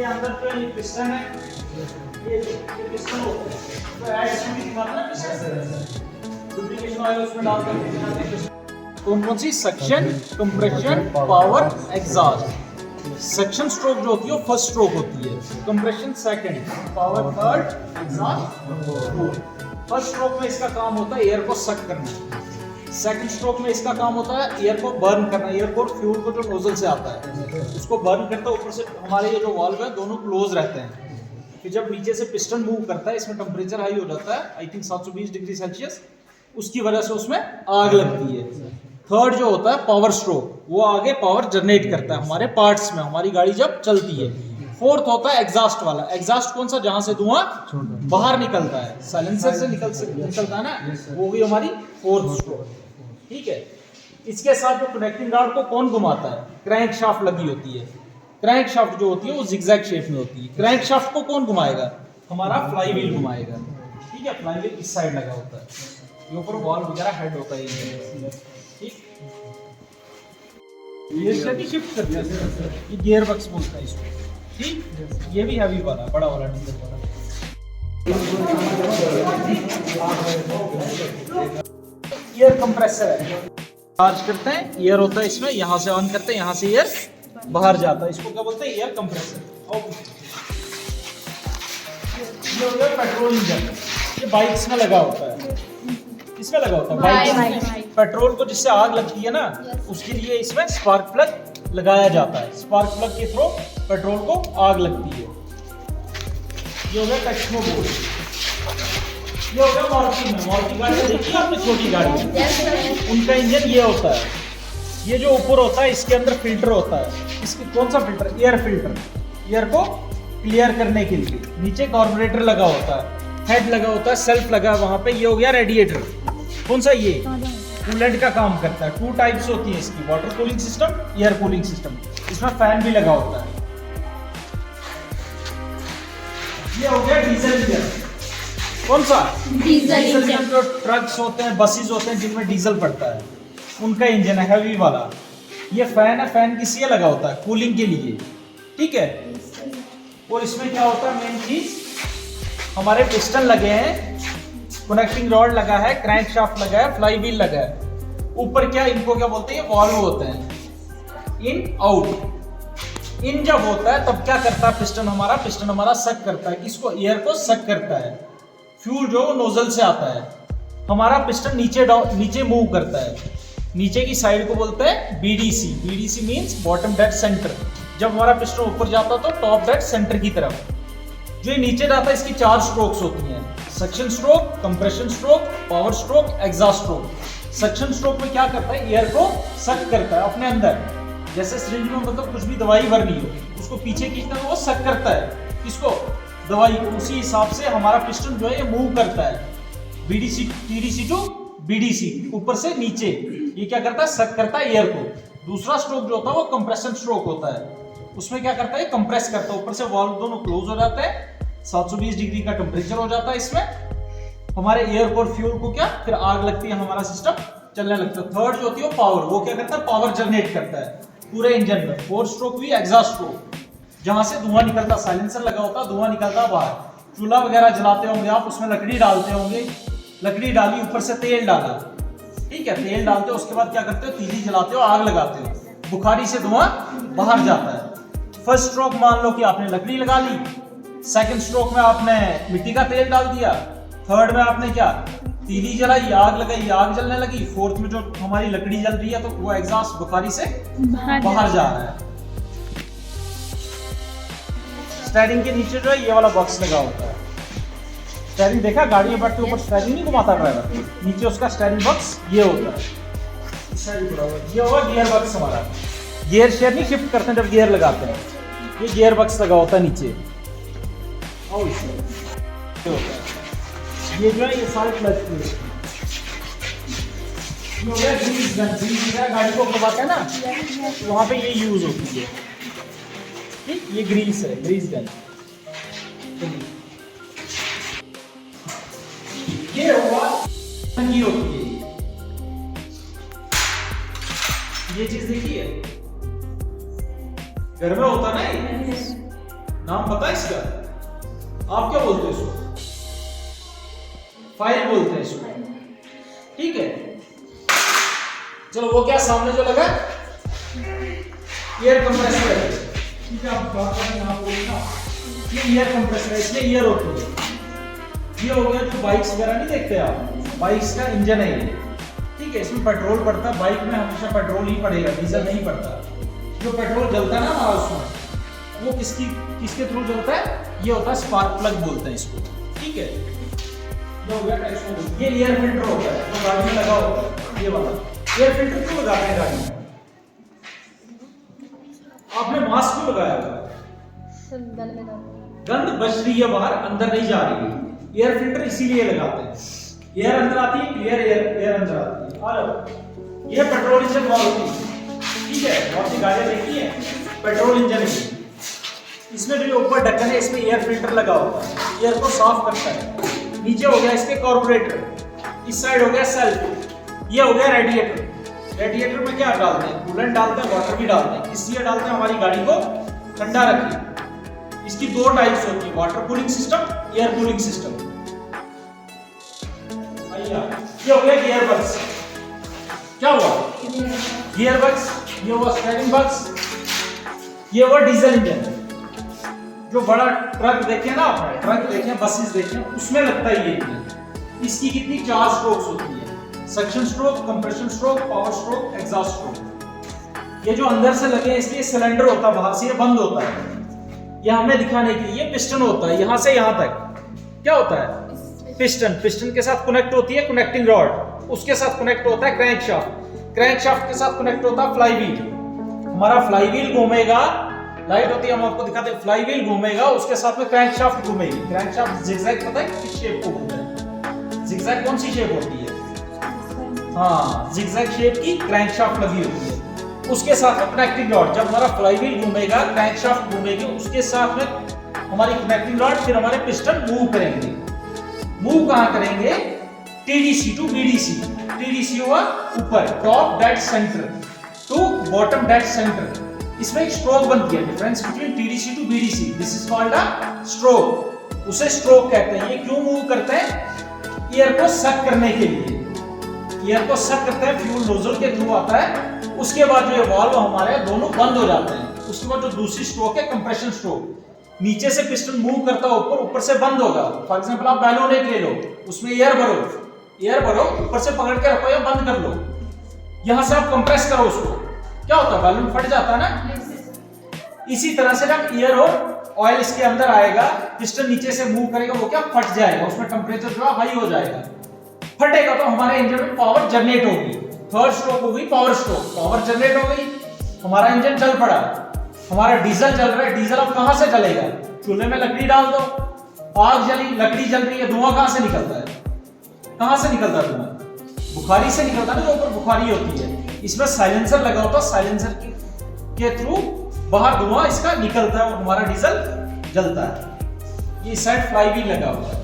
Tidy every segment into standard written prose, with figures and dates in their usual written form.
ये अंदर तो ये पिस्टन है, ये पिस्टन होता है, तो ऐड इसमें भी दिखाता है पिस्टन, लुब्रिकेशन ऑयल उसमें डाल कर कौन सी suction, compression, power, exhaust. Suction stroke जो होती है वो फर्स्ट स्ट्रोक होती है, compression second, power third, exhaust fourth. First stroke में इसका काम होता है एयर को सक करना, सेकंड स्ट्रोक में इसका काम होता है एयर को बर्न करना, एयर को फ्यूल को जो नोजल से आता है उसको बर्न करता है। ऊपर से हमारे ये जो वाल्व है दोनों क्लोज रहते हैं, फिर जब नीचे से पिस्टन मूव करता है इसमें टेम्परेचर हाई हो जाता है, आई थिंक 720 डिग्री सेल्सियस, उसकी वजह से उसमें आग लगती है। थर्ड जो होता है पावर स्ट्रोक, वो आगे पावर जनरेट करता है हमारे पार्ट्स में, हमारी गाड़ी जब चलती है। फोर्थ होता है एग्जॉस्ट वाला, एग्जॉस्ट कौन सा, जहां से धुआं बाहर निकलता है, साइलेंसर से निकलता है ना, वो भी हमारी फोर्थ स्ट्रोक। ठीक है, इसके साथ जो कनेक्टिंग रॉड को कौन घुमाता है, क्रैंक शाफ्ट लगी होती है। क्रैंक शाफ्ट जो होती है वो जिगजैग शेप में होती है। क्रैंक शाफ्ट को कौन घुमाएगा, हमारा फ्लाई व्हील घुमाएगा। ठीक है, फ्लाई व्हील इस साइड लगा होता है, ये ऊपर वॉल्व वगैरह हेड होता है। ठीक, ये से शिफ्ट कर दिया, ये गियर बक्स बोलता है इसको। ठीक, ये भी हैवी वाला, बड़ा वाला डीजल वाला। एयर कंप्रेसर है, चार्ज करते हैं, एयर होता है इसमें, यहाँ से ऑन करते हैं, यहाँ से एयर बाहर जाता है, इसको क्या बोलते हैं, एयर कंप्रेसर। ये हो गया पेट्रोल इंजन, ये बाइक्स में लगा होता है, किसमें लगा होता है, बाइक्स में। पेट्रोल को जिससे आग लगती है ना, उसके लिए इसमें स्पार्क प्लग लगाया जाता है, स्पार्क प्लग के थ्रू पेट्रोल को आग लगती है। ये हो गया टेक्नो बोर्ड, ये हो गया मारुति में, मारुति गाड़ी देखी आपने, छोटी गाड़ी, उनका इंजन ये होता है। ये जो ऊपर होता है इसके अंदर फिल्टर होता है, इसकी कौन सा फिल्टर, एयर फिल्टर, एयर को क्लियर करने के लिए। नीचे कार्बोरेटर लगा होता है, हेड लगा होता है, सेल्फ लगा वहां पे। ये हो गया रेडिएटर, कौन सा, ये कूलेंट का काम करता है। 2 टाइप्स होती है इसकी, water cooling system, air cooling system. इसमें फैन भी लगा होता है। ये हो गया डीजल इंजन, कौन सा, डीजल इंजन। जो ट्रक्स होते हैं, बसेस होते हैं जिनमें डीजल पड़ता है, उनका इंजन है, हैवी वाला। ये फैन है, फैन किस लिए लगा होता है, कूलिंग के लिए। ठीक है, और इसमें क्या होता है, मेन चीज हमारे पिस्टन लगे हैं, कनेक्टिंग रॉड लगा है, क्रैंक शाफ्ट लगा है, फ्लाई व्हील लगा है। ऊपर क्या, इनको क्या बोलते हैं, वाल्व होते हैं, इन आउट। इन जब होता है तब क्या करता है पिस्टन हमारा सक करता है, किसको, एयर को सक करता है। फ्यूल जो नोजल से आता है, हमारा पिस्टन नीचे मूव करता है, नीचे की साइड को बोलते हैं BDC. BDC means bottom dead centre. जब हमारा पिस्टन ऊपर जाता है तो टॉप डेड सेंटर की तरफ। जो ये नीचे जाता है इसकी 4 स्ट्रोक्स होती हैं, suction stroke, compression stroke, power stroke, exhaust stroke. Suction stroke में क्या करता है, एयर को सक करता है अपने अंदर, जैसे सिरिंज में मतलब कुछ भी दवाई भरनी हो, उसको पीछे खींचता है, वो सक करता है किसको, दवाई को। उसी हिसाब से हमारा पिस्टन जो है ये मूव करता है, बीडीसी टीडीसी टू बीडीसी, ऊपर से नीचे। ये क्या करता है, सक करता है एयर को। दूसरा स्ट्रोक जो होता है वो कंप्रेशन स्ट्रोक होता है, उसमें क्या करता है, कंप्रेस करता है, ऊपर से वाल्व दोनों क्लोज हो जाते हैं, 720 डिग्री का टेम्परेचर हो जाता है इसमें। हमारे एयर को, फ्यूल को क्या, फिर आग लगती है, हमारा सिस्टम चलने लगता है। थर्ड जो होती है वो पावर, वो क्या करता है, पावर जनरेट करता है पूरे इंजन में। 4th स्ट्रोक भी एग्जॉस्ट स्ट्रोक, जहां से धुआं निकलता, साइलेंसर लगा होता है, धुआं निकलता बाहर। चूल्हा वगैरह जलाते होंगे आप, उसमें लकड़ी डालते होंगे, लकड़ी डाली, ऊपर से तेल डाला, ठीक है, तेल डालते हो, उसके बाद क्या करते हो, तीली जलाते हो, आग लगाते हो, बुखारी से धुआं बाहर जाता है। फर्स्ट स्ट्रोक मान लो कि आपने लकड़ी लगा ली, सेकंड स्ट्रोक में आपने मिट्टी का तेल डाल दिया, थर्ड में आपने क्या, तीली जलाई, आग लगाई, आग जलने लगी, फोर्थ में जो हमारी लकड़ी जल रही है तो वो एग्जॉस्ट बुखारी से बाहर जा रहा है। स्टीयरिंग के नीचे जो है ये वाला बॉक्स लगा होता है। स्टीयरिंग देखा, गाड़ी में बैठते ऊपर स्टीयरिंग नहीं घुमाता ड्राइवर, नीचे उसका स्टीयरिंग बॉक्स ये होता है। ये होगा गियर बॉक्स हमारा, गियर शेयर नहीं शिफ्ट करते हैं जब गियर लगाते हैं, ये गियर बॉक्स लगा होता है नीचे। और ये होता है, ये जो है ये सारे क्लच प्लेट, ये हो गया ग्रीस गन। ग्रीस गन गाड़ी को घुमाते हैं ना, तो वहाँ पे ये यूज होती है। ठीक, ये ग्रीस है, ग्रीस गन। ये हुआ ये होती है, ये चीज देखिए घर में होता ना, नाम पता है इसका? आप क्या बोलते हैं इसको? फाइल बोलते हैं इसको, ठीक है। चलो वो क्या सामने जो लगा एयर कंप्रेसर है, ठीक है। आप बात करें यहाँ बोलना, ये एयर कंप्रेसर है, इसमें एयर होती है। ये हो गया जो बाइक्स वगैरह नहीं देखते आप, बाइक्स का इंजन है ये, ठीक है। इसमें पेट्रोल पड़ता है, बाइक में हमेशा पेट्रोल ही पड़ेगा, डीजल नहीं पड़ता। जो पेट्रोल जलता है ना हमारा उसमें, वो किसके थ्रू जलता है? ये होता है स्पार्क प्लग बोलते हैं इसको, ठीक है। ये हो गया ये एयर फिल्टर होता है जो गाड़ी में लगा होता है, ये वाला एयर फिल्टर क्यों लगाते हैं गाड़ी में? आपने मास्क क्यों लगाया हुआ है? गंद बच रही है बाहर, अंदर नहीं जा रही है। एयर फिल्टर इसीलिए लगाते हैं, एयर अंदर आती है, क्लियर एयर अंदर आती है। और ये पेट्रोल इंजन मारुति, ठीक है, बहुत सी गाड़ियां देखी है पेट्रोल इंजन है। इसमें जो ऊपर ढक्कन है, इसमें एयर फिल्टर लगा होता है, एयर को साफ करता है। नीचे हो गया इसके कार्बोरेटर, इस साइड हो गया सेल्फ, ये हो गया रेडिएटर। रेडिएटर में क्या डालते हैं? कूलेंट डालते हैं, वाटर भी डालते हैं। किस लिए डालते हैं? हमारी गाड़ी को ठंडा रखिए। इसकी दो टाइप्स होती है, water cooling system, air cooling system. ये हो गया गियर बक्स, क्या हुआ? गियर बक्स, ये हुआ स्टीयरिंग बक्स, ये हुआ डीजल इंजन। जो बड़ा ट्रक देखे ना आपने, ट्रक देखे, बसेस देखे, उसमें लगता है ये इंजन। इसकी कितनी 4 स्ट्रोक्स होती है, suction stroke, compression stroke, power stroke, exhaust stroke. ये जो अंदर से लगे इसलिए सिलेंडर होता है, बाहर से ये बंद होता है। ये हमें दिखाने के लिए पिस्टन होता है, यहां से यहां तक क्या होता है? पिस्टन। पिस्टन के साथ कनेक्ट होती है कनेक्टिंग रॉड, उसके साथ कनेक्ट होता है क्रैंकशाफ्ट, क्रैंकशाफ्ट के साथ कनेक्ट होता है फ्लाईव्हील। हमारा फ्लाईव्हील घूमेगा, लाइट होती है, हम आपको दिखाते हैं। फ्लाईव्हील घूमेगा, उसके साथ में क्रैंकशाफ्ट घूमेगी। क्रैंकशाफ्ट जिगजैग, पता है किस शेप को घूमता है? जिगजैग कौन सी शेप होती है? हाँ, जिगजैग शेप की क्रैंकशाफ्ट लगी होती है। उसके साथ में कनेक्टिंग रॉड, जब हमारा फ्लाईव्हील घूमेगा, क्रैंकशाफ्ट घूमेगी, उसके साथ में हमारी कनेक्टिंग रॉड, फिर हमारे पिस्टन मूव करेंगे। मूव कहां करेंगे? TDC to BDC. टीडीसी हुआ ऊपर, top dead centre, to bottom dead centre. इसमें एक स्ट्रोक बनती है, difference between TDC to BDC, this is called a stroke. उसे स्ट्रोक कहते हैं। ये क्यों मूव करते हैं? एयर को सक करने के लिए। एयर को सक करते हैं, फ्यूल नोजल के थ्रू आता है। उसके बाद जो ये वाल्व हमारे दोनों बंद हो जाते हैं। उसके बाद जो दूसरी स्ट्रोक है कंप्रेशन स्ट्रोक, नीचे से पिस्टन मूव करता है ऊपर, ऊपर से बंद होगा। फॉर एग्जांपल आप बैलून एक ले लो, उसमें एयर भरो, ऊपर से पकड़ के रखो या बंद कर लो, यहां से आप कंप्रेस करो उसको, क्या होता है? बैलून फट जाता है ना। इसी तरह से जब एयर और ऑयल इसके अंदर आएगा, पिस्टन नीचे से मूव करेगा, वो क्या फट जाएगा, उसमें टेंपरेचर जो है हाई हो जाएगा। फटेगा तो हमारे इंजन में पावर जनरेट होगी। थर्ड स्ट्रोक हो गई पावर स्ट्रोक, पावर जनरेट हो गई, हमारा इंजन चल पड़ा। हमारा डीजल चल रहा है, डीजल अब कहां से चलेगा? चूल्हे में लकड़ी डाल दो, आग जली, लकड़ी जल रही है, धुआं कहां से निकलता है? कहां से निकलता है धुआं? बुखारी से निकलता है ना, जो ऊपर बुखारी होती है। इसमें साइलेंसर लगा होता है, साइलेंसर के थ्रू बाहर धुआं इसका निकलता है और हमारा डीजल जलता है। ये साइड फ्लाईव्हील लगा हुआ है,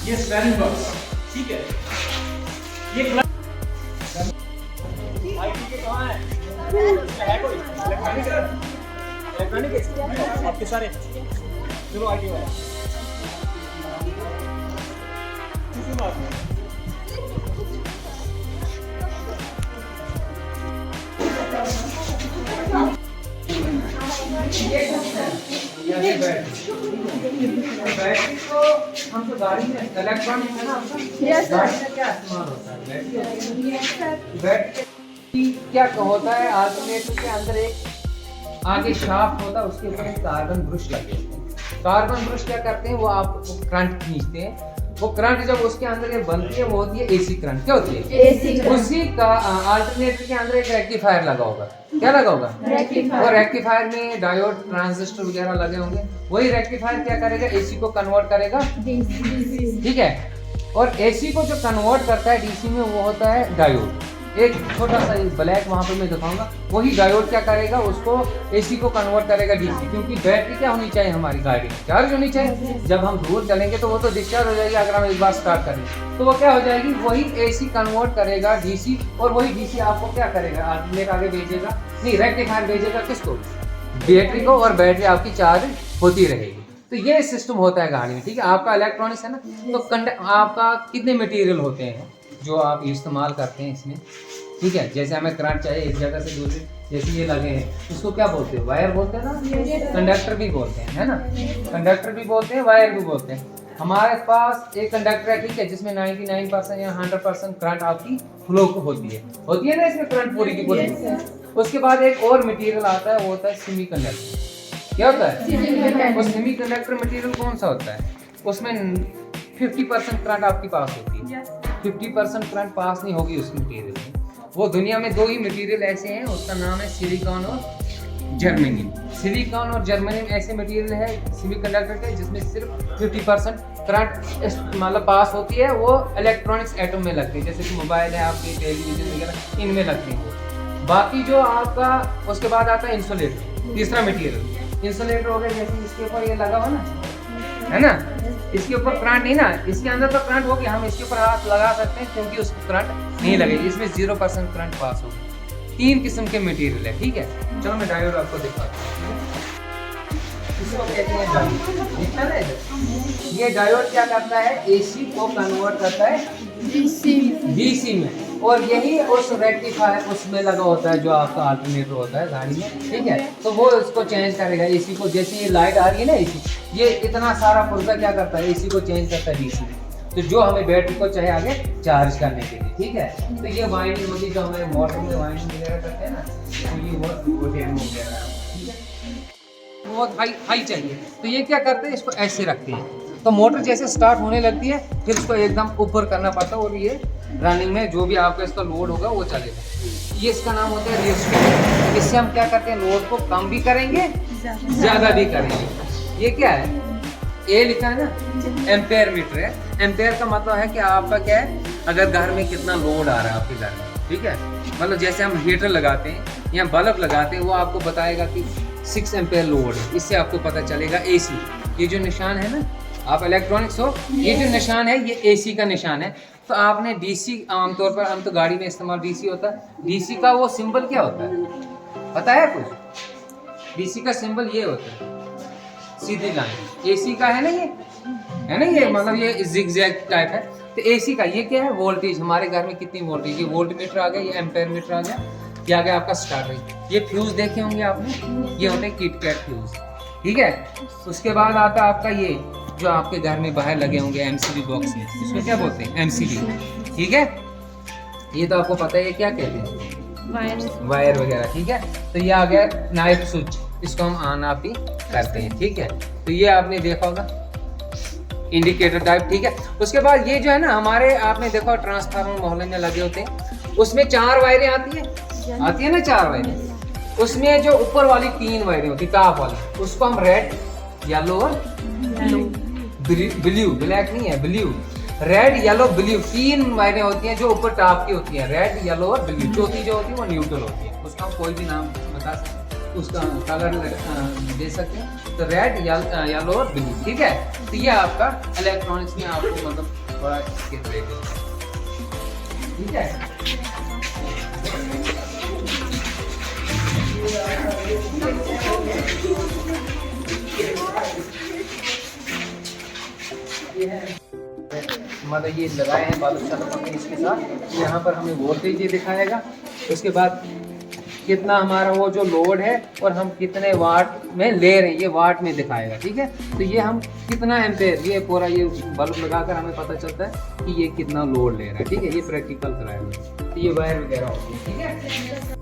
ये स्टीयरिंग बॉक्स, ठीक है। ये इलेक्ट्रॉनिक आपके सारे, चलो आईटी वाला किसी बात नहीं। बैटरी को हम तो गाड़ी में इलेक्ट्रॉनिक है ना, गाड़ी में क्या इस्तेमाल होता है? बैटरी क्या होता है? अल्टरनेटर के अंदर एक आगे शाफ्ट होता है, उसके ऊपर एक कार्बन ब्रश लगे होते हैं। कार्बन ब्रश क्या करते हैं? वो आप करंट खींचते हैं। वो करंट जब उसके अंदर ये बनती है, वो होती है एसी करंट। क्या होती है? AC current. उसी का अल्टरनेटर के अंदर एक रेक्टिफायर लगा होगा। क्या लगा होगा? रेक्टिफायर। और रेक्टिफायर में डायोड, ट्रांजिस्टर वगैरह लगे होंगे। वही रेक्टिफायर क्या करेगा? एसी को कन्वर्ट करेगा डीसी, ठीक है। और एसी को जो कन्वर्ट करता है डीसी में, वो होता है डायोड। एक छोटा सा ब्लैक वहां पर मैं दिखाऊंगा। वही डायोड क्या करेगा? उसको एसी को कन्वर्ट करेगा डीसी। क्योंकि बैटरी क्या होनी चाहिए? हमारी गाड़ी चार्ज होनी चाहिए। जब हम दूर चलेंगे तो वो तो डिस्चार्ज हो जाएगी। अगर हम एक बार स्टार्ट करेंगे तो वो क्या हो जाएगी? वही एसी कन्वर्ट करेगा डीसी, और वही डीसी आपको क्या करेगा? अल्टरनेटर आगे भेजेगा, नहीं रेक्टिफायर भेजेगा किसको? बैटरी को, और बैटरी आपकी चार्ज होती रहेगी। तो ये सिस्टम होता है गाड़ी में, ठीक है। आपका इलेक्ट्रॉनिक्स है ना, तो आपका कितने मटेरियल होते हैं जो आप इस्तेमाल करते हैं इसमें, ठीक है। जैसे हमें करंट चाहिए एक जगह से दूसरी, जैसे ये लगे हैं, उसको क्या बोलते हैं, वायर बोलते हैं ना, कंडक्टर भी बोलते हैं, है ना, कंडक्टर भी बोलते हैं, वायर भी बोलते हैं। हमारे पास एक कंडक्टर है, ठीक है, जिसमें 99% या 100% करंट आपकी फ्लो होती है ना इसमें करंट पूरी की पूरी। उसके बाद एक और मटेरियल आता है, वो होता है सेमीकंडक्टर। क्या होता है वो सेमीकंडक्टर मटेरियल? कौन सा होता है? उसमें 50% करंट आपकी पास होती है, 50% करंट पास नहीं होगी उस मटेरियल में। वो दुनिया में दो ही मटेरियल ऐसे हैं, उसका नाम है सिलिकॉन और जर्मेनियम। सिलिकॉन और जर्मेनियम ऐसे मटेरियल है सेमीकंडक्टर के जिसमें सिर्फ 50% करंट मतलब पास होती है। वो इलेक्ट्रॉनिक्स एटम में लगती है, जैसे कि मोबाइल है आपके, टेलीविजन वगैरह, इनमें लगती है वो। बाकी जो आपका उसके बाद आता है इंसुलेटर, तीसरा मटेरियल इंसुलेटर हो गया। जैसे इसके ऊपर ये लगा हुआ ना, है ना, इसके ऊपर करंट नहीं ना, इसके अंदर तो करंट होगी, हम इसके ऊपर हाथ लगा सकते हैं क्योंकि उसको करंट नहीं लगेगी, इसमें 0% करंट पास होगी। 3 किस्म के मटेरियल है, ठीक है। चलो मैं डायोड आपको दिखाता हूँ। इसको कहते हैं डायोड। ये डायोड क्या करता है, एसी को कन्वर्ट करता है डीसी में, और यही उस रेक्टिफायर उसमें लगा होता है जो आपका अल्टरनेटर होता है गाड़ी में, ठीक है। तो वो इसको चेंज करेगा एसी को। जैसे ये लाइट आ रही है ना एसी, ये इतना सारा पुर्जा क्या करता है, एसी को चेंज करता है डीसी में। तो जो हमें बैटरी को चाहिए आगे चार्ज करने के लिए, ठीक है। तो ये वाइंडिंग होती है जो हमें मोटर में वाइंडिंग वगैरह करते हैं ना, तो ये वो डेमो वगैरह है, ठीक है। बहुत हाई चाहिए, तो ये क्या करते हैं, इसको ऐसे रखते हैं, तो मोटर जैसे स्टार्ट होने लगती है फिर इसको एकदम ऊपर करना पड़ता है, और ये रनिंग में जो भी आपका इसका लोड होगा वो चलेगा। ये इसका नाम होता है रेजिस्टेंस। इससे हम क्या करते हैं, लोड को कम भी करेंगे, ज़्यादा भी करेंगे। ये क्या है, ये लिखा है ना, एम्पेयर मीटर है। एम्पेयर का मतलब है कि आपका क्या है, अगर घर में कितना लोड आ रहा है आपके घर में, ठीक है। मतलब जैसे हम हीटर लगाते हैं या बल्ब लगाते हैं, वो आपको बताएगा कि 6 एम्पेयर लोड है, इससे आपको पता चलेगा। एसी, ये जो निशान है ना, आप इलेक्ट्रॉनिक्स हो, ये जो निशान है ये एसी का निशान है। तो आपने डीसी, आमतौर पर हम तो गाड़ी में इस्तेमाल डीसी होता है, डीसी का वो सिंबल क्या होता है पता है कुछ? डीसी का सिंबल ये होता है, सीधी लाइन। एसी का है ना, ये है ना, ये मतलब ये जिगजैग टाइप है। तो एसी का ये क्या है, वोल्टेज, हमारे घर में कितनी वोल्टेज, ये वोल्ट मीटर आ गया, ये एम्पेयर मीटर आ गया, ये आ गया आपका स्टार्टर। ये फ्यूज देखे होंगे आपने, ये होते हैं किटकैट फ्यूज, ठीक है। उसके बाद आता है आपका ये जो आपके घर में बाहर लगे होंगे एमसीबी बॉक्स में, इसमें क्या बोलते हैं, एमसीबी, ठीक है। ये तो आपको पता है ये क्या कहते हैं, वायर वगैरह, ठीक है। तो ये आ गया नाइट स्विच, इसको हम ऑन ऑफ भी करते हैं, ठीक है। तो ये आपने देखा होगा इंडिकेटर टाइप, ठीक है। उसके बाद ये जो है ना, हमारे आपने देखा ट्रांसफार्मर मोहल्ले में लगे होते हैं, उसमें 4 वायरें आती है ना, 4 वायरें। उसमें जो ऊपर वाली 3 वायरें होती है टॉप वाली, उसको हम रेड, येलो और ब्लू, ब्लैक नहीं है, ब्लू, रेड, येलो, ब्लू, 3 वायरें होती हैं जो ऊपर टॉप की होती हैं, रेड, येलो और ब्लू। चौथी जो होती है वो न्यूट्रल होती है, उसका हम कोई भी नाम बता सकते हैं, उसका कलर दे सकते हैं। तो रेड, येलो और ब्लू, ठीक है। तो ये आपका इलेक्ट्रॉनिक्स में आपको मतलब थोड़ा ठीक है। मतलब ये लगाए हैं बालूशाही इसके साथ, यहाँ पर हमें वोल्टेज ये दिखाएगा। उसके बाद कितना हमारा वो जो लोड है और हम कितने वाट में ले रहे हैं, ये वाट में दिखाएगा, ठीक है। तो ये हम कितना एम्पेयर, ये पूरा ये बल्ब लगाकर हमें पता चलता है कि ये कितना लोड ले रहा है, ठीक है। ये प्रैक्टिकल कराएगा, तो ये वायर वगैरह होती है, ठीक है।